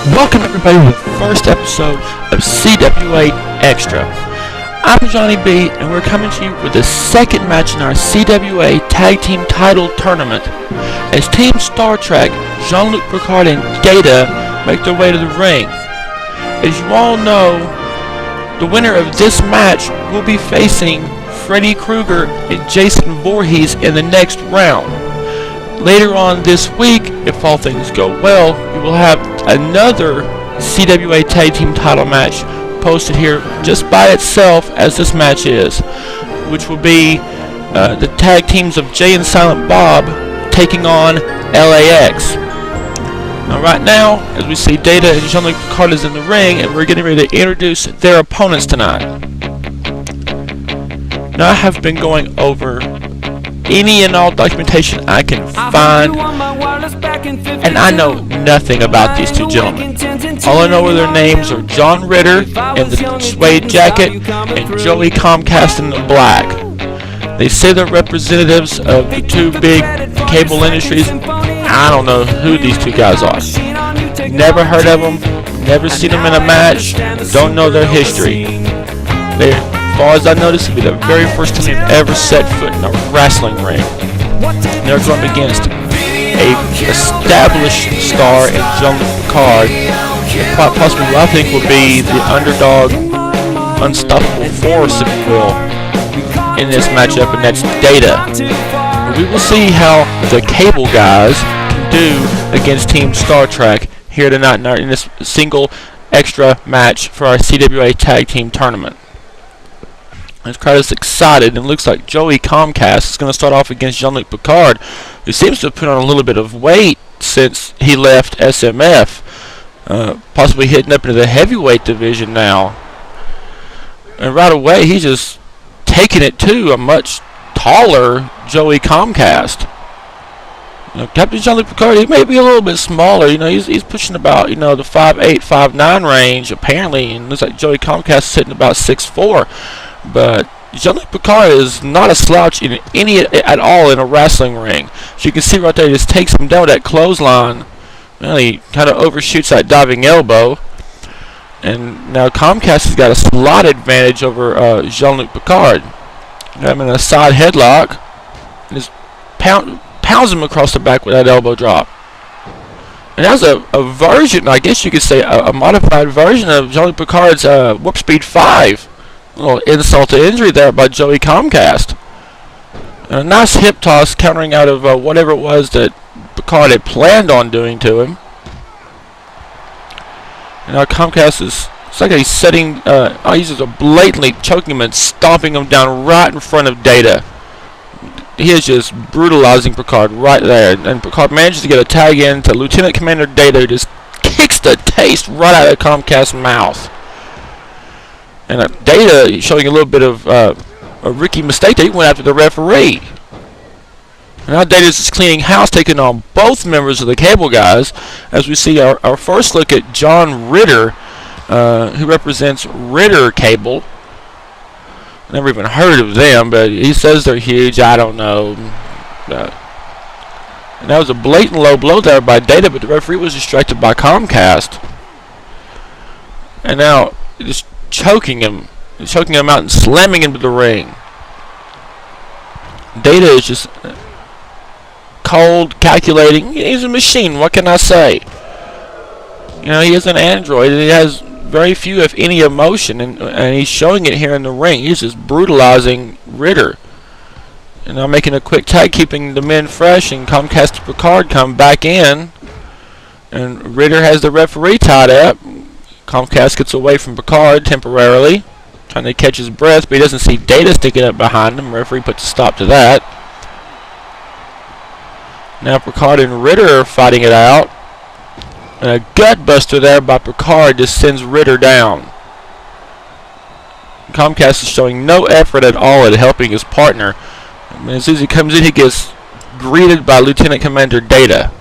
Welcome everybody to the first episode of CWA Extra. I'm Johnny B, and we're coming to you with the second match in our CWA Tag Team Title Tournament, as Team Star Trek, Jean-Luc Picard and Data make their way to the ring. As you all know, the winner of this match will be facing Freddy Krueger and Jason Voorhees in the next round. Later on this week, if all things go well, we will have another CWA Tag Team title match posted here just by itself, as this match is, which will be the tag teams of Jay and Silent Bob taking on LAX. Now right now, as we see, Data and Jean-Luc Picard is in the ring, and we're getting ready to introduce their opponents tonight. Now I have been going over any and all documentation I can find, and I know nothing about these two gentlemen. All I know are their names are John Ritter in the suede jacket and Joey Comcast in the black. They say they're representatives of the two big cable industries. I don't know who these two guys are. Never heard of them, never seen them in a match, don't know their history. As far as I know, this will be the very first time they've ever set foot in a wrestling ring. And they're going up against a established star in Jean-Luc Picard, and quite possibly what I think will be the underdog, unstoppable force, if you will, in this matchup, and that's Data. We will see how the cable guys can do against Team Star Trek here tonight in this single extra match for our CWA Tag Team Tournament. This crowd is excited, and it looks like Joey Comcast is going to start off against Jean-Luc Picard, who seems to have put on a little bit of weight since he left SMF, possibly hitting up into the heavyweight division now. And right away, he's just taking it to a much taller Joey Comcast. Captain Jean-Luc Picard, he may be a little bit smaller. He's pushing about the 5'8", 5'9" range apparently, and looks like Joey Comcast is sitting about 6'4". But Jean-Luc Picard is not a slouch in any at all in a wrestling ring. As you can see right there, he just takes him down with that clothesline. Well, he kind of overshoots that diving elbow. And now Comcast has got a slot advantage over Jean-Luc Picard. Got him in a side headlock. And just pounds him across the back with that elbow drop. And that was a version, I guess you could say, a modified version of Jean-Luc Picard's Warp Speed 5. A little insult to injury there by Joey Comcast. And a nice hip toss countering out of whatever it was that Picard had planned on doing to him. And now Comcast it's like he's setting, he's just blatantly choking him and stomping him down right in front of Data. He is just brutalizing Picard right there. And Picard manages to get a tag in to Lieutenant Commander Data, who just kicks the taste right out of Comcast's mouth. And Data showing a little bit of a rookie mistake there. He went after the referee. And now Data's just cleaning house, taking on both members of the cable guys, as we see our first look at John Ritter, who represents Ritter Cable. Never even heard of them, but he says they're huge. I don't know. And that was a blatant low blow there by Data, but the referee was distracted by Comcast. And now just choking him out and slamming him to the ring. Data is just cold, calculating. He's a machine. What can I say? He is an android, and he has very few, if any, emotion, and he's showing it here in the ring. He's just brutalizing Ritter. And now making a quick tag, keeping the men fresh, and Comcast and Picard come back in, and Ritter has the referee tied up. Comcast gets away from Picard temporarily, trying to catch his breath, but he doesn't see Data sticking up behind him. Referee puts a stop to that. Now Picard and Ritter are fighting it out. And a gut buster there by Picard just sends Ritter down. Comcast is showing no effort at all at helping his partner. And as soon as he comes in, he gets greeted by Lieutenant Commander Data.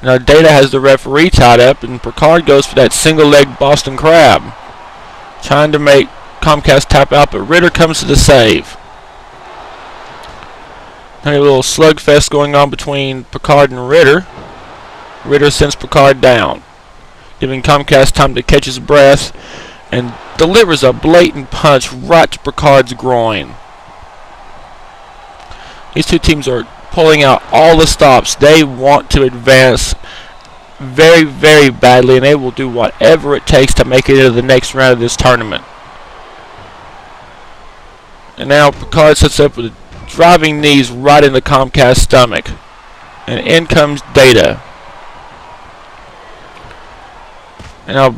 Now Data has the referee tied up, and Picard goes for that single-leg Boston Crab, trying to make Comcast tap out, but Ritter comes to the save. Now a little slugfest going on between Picard and Ritter. Ritter sends Picard down, giving Comcast time to catch his breath, and delivers a blatant punch right to Picard's groin. These two teams are pulling out all the stops. They want to advance very, very badly, and they will do whatever it takes to make it into the next round of this tournament. And now Picard sets up with driving knees right into Comcast's stomach. And in comes Data. And now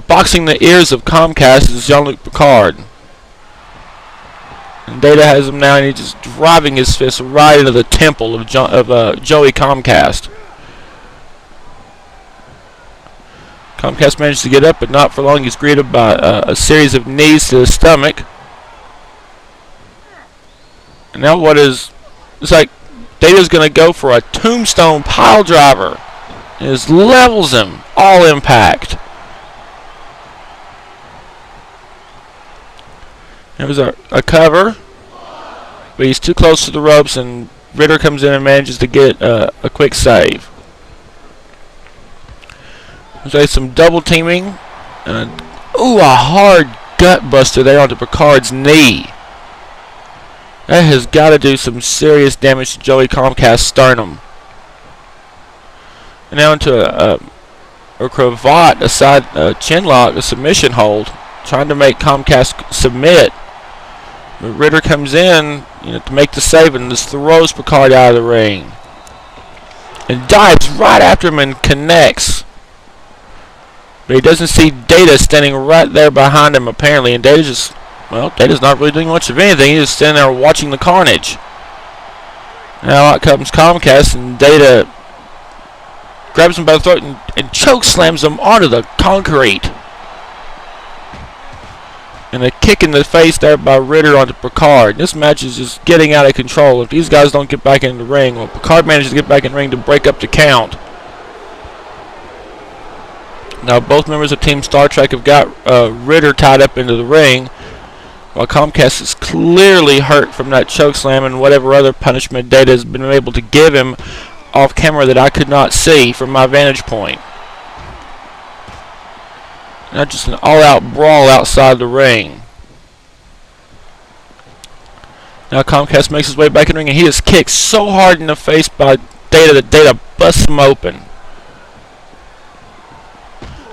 boxing the ears of Comcast is Jean-Luc Picard. And Data has him now, and he's just driving his fist right into the temple of Joey Comcast. Comcast manages to get up, but not for long. He's greeted by a series of knees to the stomach. And now it's like Data's going to go for a tombstone pile driver. It just levels him, all impact. It was a cover, but he's too close to the ropes, and Ritter comes in and manages to get a quick save. There's like some double teaming, and a hard gut buster there onto Picard's knee. That has got to do some serious damage to Joey Comcast's sternum. And now into a cravat, a side chin lock, a submission hold, trying to make Comcast submit. But Ritter comes in, to make the save, and just throws Picard out of the ring. And dives right after him and connects. But he doesn't see Data standing right there behind him, apparently, and Data's not really doing much of anything. He's just standing there watching the carnage. Now out comes Comcast, and Data grabs him by the throat and choke slams him onto the concrete. And a kick in the face there by Ritter onto Picard. This match is just getting out of control. If these guys don't get back in the ring, well, Picard manages to get back in the ring to break up the count. Now both members of Team Star Trek have got Ritter tied up into the ring, while Comcast is clearly hurt from that choke slam and whatever other punishment Data has been able to give him off camera that I could not see from my vantage point. Now just an all-out brawl outside the ring. Now Comcast makes his way back in the ring, and he is kicked so hard in the face by Data that Data busts him open.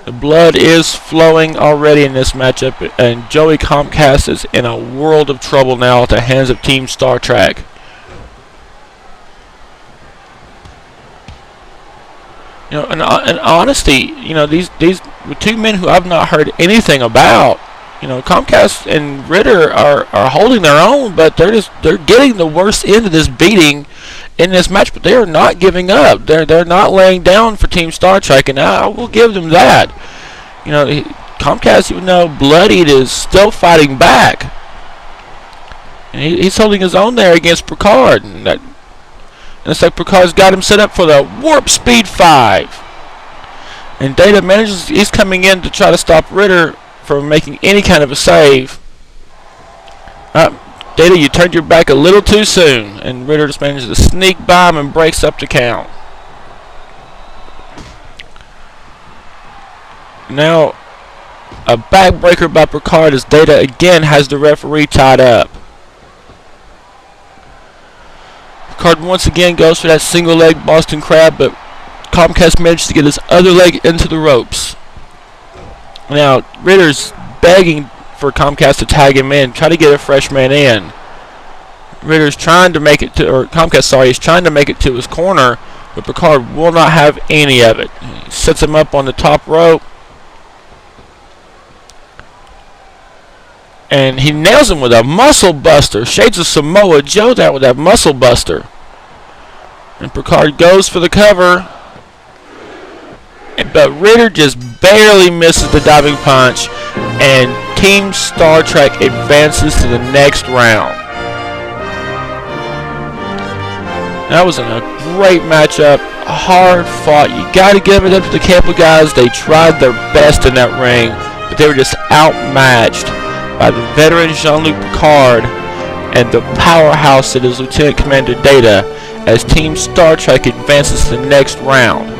The blood is flowing already in this matchup, and Joey Comcast is in a world of trouble now at the hands of Team Star Trek. In honesty, these two men who I've not heard anything about. Comcast and Ritter are holding their own, but they're getting the worst end of this beating in this match. But they are not giving up. They're not laying down for Team Star Trek, and I will give them that. Comcast, even though bloodied, is still fighting back, and he's holding his own there against Picard. And it's like Picard's got him set up for the Warp Speed 5. And Data manages, he's coming in to try to stop Ritter from making any kind of a save. Data, you turned your back a little too soon. And Ritter just manages to sneak by him and breaks up the count. Now, a backbreaker by Picard as Data again has the referee tied up. Picard once again goes for that single leg Boston Crab, but Comcast manages to get his other leg into the ropes. Now Ritter's begging for Comcast to tag him in, try to get a fresh man in. Ritter's trying to make it to, or Comcast, is trying to make it to his corner, but Picard will not have any of it. He sets him up on the top rope, and he nails him with a muscle buster. Shades of Samoa Joe there with that muscle buster. And Picard goes for the cover, but Ritter just barely misses the diving punch, and Team Star Trek advances to the next round. That was a great matchup, hard fought. You got to give it up to the Kappa guys. They tried their best in that ring, but they were just outmatched by the veteran Jean-Luc Picard and the powerhouse that is Lieutenant Commander Data, as Team Star Trek advances to the next round.